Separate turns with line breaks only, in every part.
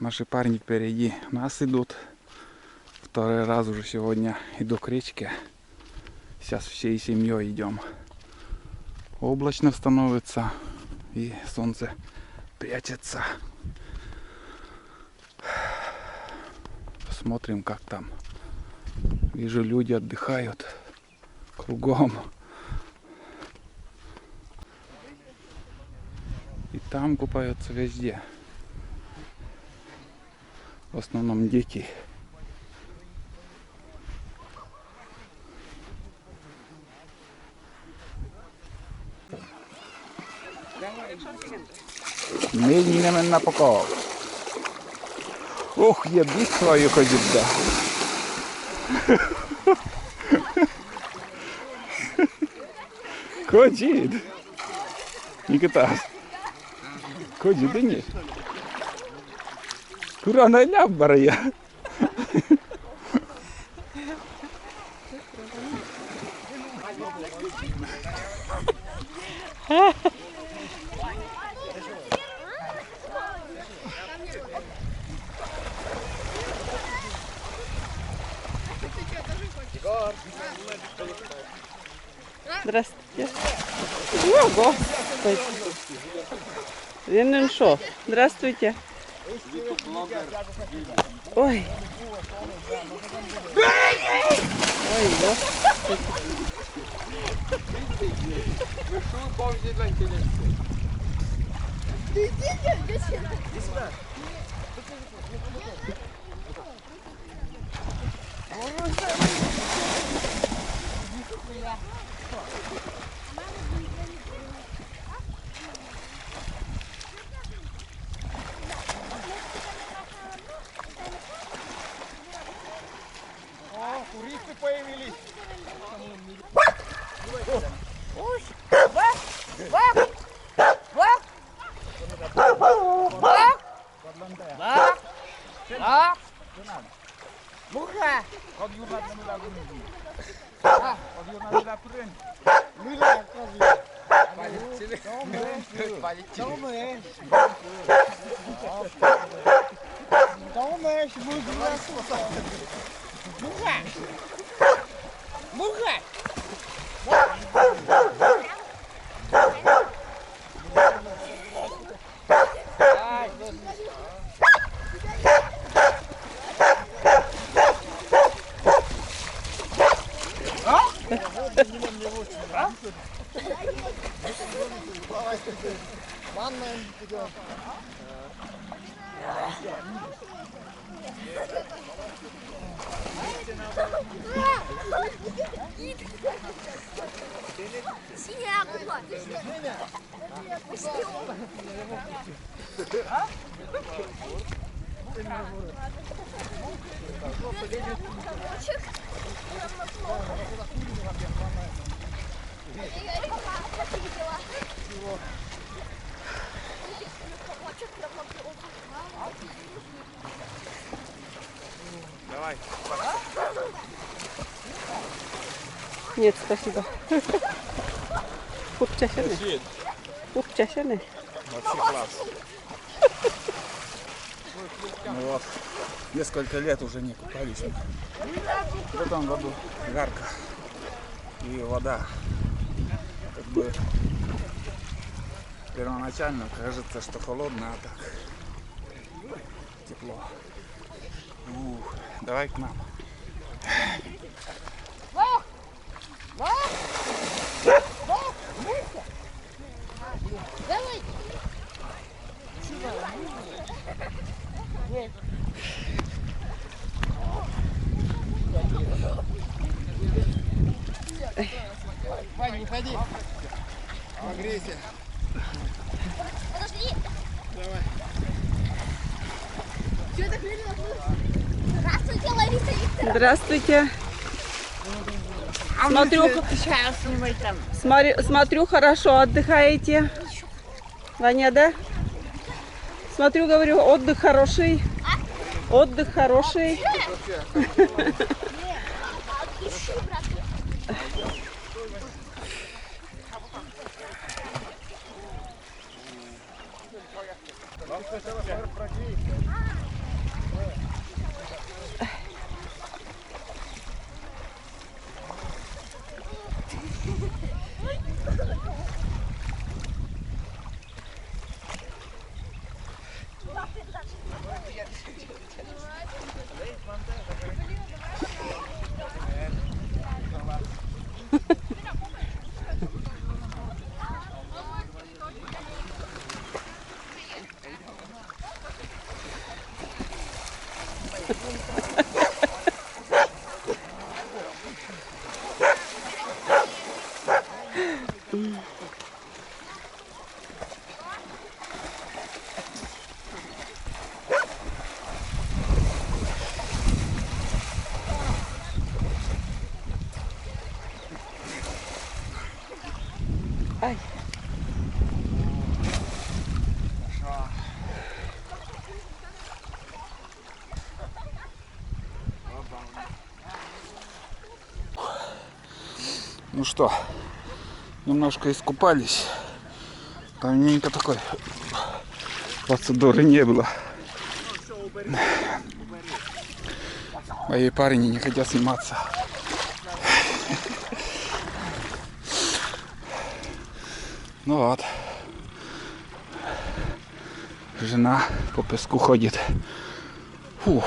Наши парни впереди нас идут. Второй раз уже сегодня иду к речке. Сейчас всей семьей идем. Облачно становится и солнце прячется. Посмотрим, как там. Вижу, люди отдыхают кругом. И там купаются везде. В основном дети. Медленно мennä пока. Ох, я быстро ходит, да. Ходит. Никита. Ходит, да нет. Курана ляббарая.
Здравствуйте. О, Господи. Ну что? Здравствуйте. Ой. Ой, Господи.
Туристы появились. Давай.
Нет, спасибо. Пупчасены. Пупчасены.
Вообще класс. Мы вот несколько лет уже не купались. В этом году жарко. И вода как бы первоначально кажется, что холодная, а так тепло. Давай к нам.
Давай.
Вань, не ходи. Погрейся.
Подожди.
Давай.
Что так медленно? Здравствуйте, Лариса Викторовна.
Здравствуйте. Смотрю, хорошо отдыхаете. Ваня, да? Смотрю, говорю, отдых хороший. Отдых хороший. Ай.
Ну что, немножко искупались. Давненько такой процедуры не было. Мои парни не хотят сниматься. Ну вот. Жена по песку ходит. Фух.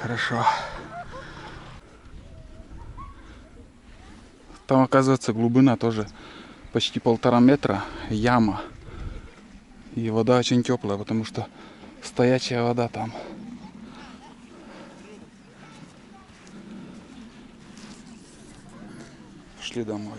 Хорошо. Там, оказывается, глубина тоже почти 1,5 метра. Яма. И вода очень теплая, потому что стоячая вода там. Шли домой.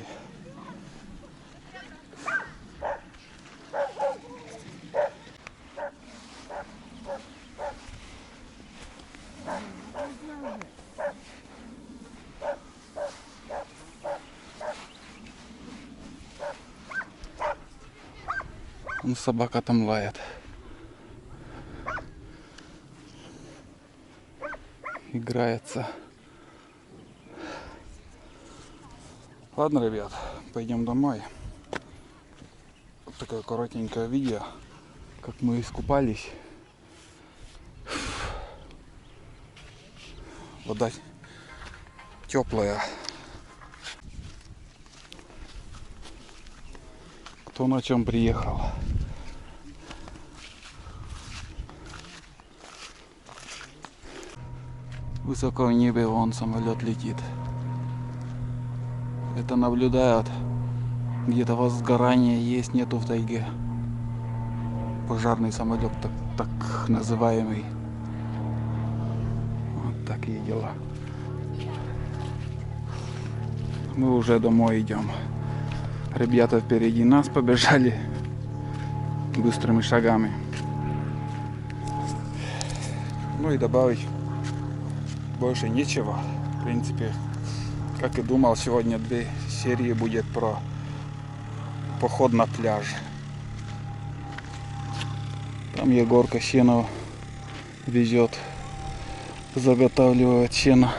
Ну, собака там лает. Играется. Ладно, ребят, пойдем домой. Вот такое коротенькое видео, как мы искупались. Вода теплая. Кто на чем приехал. Высоко в небе вон самолет летит. Это наблюдают. Где-то возгорание есть, нету в тайге. Пожарный самолет, так называемый. Вот такие дела. Мы уже домой идем. Ребята впереди нас побежали быстрыми шагами. Ну и добавить больше нечего. В принципе, как и думал, сегодня 2 серии будет про поход на пляж. Там Егорка сено везет, заготавливает сено.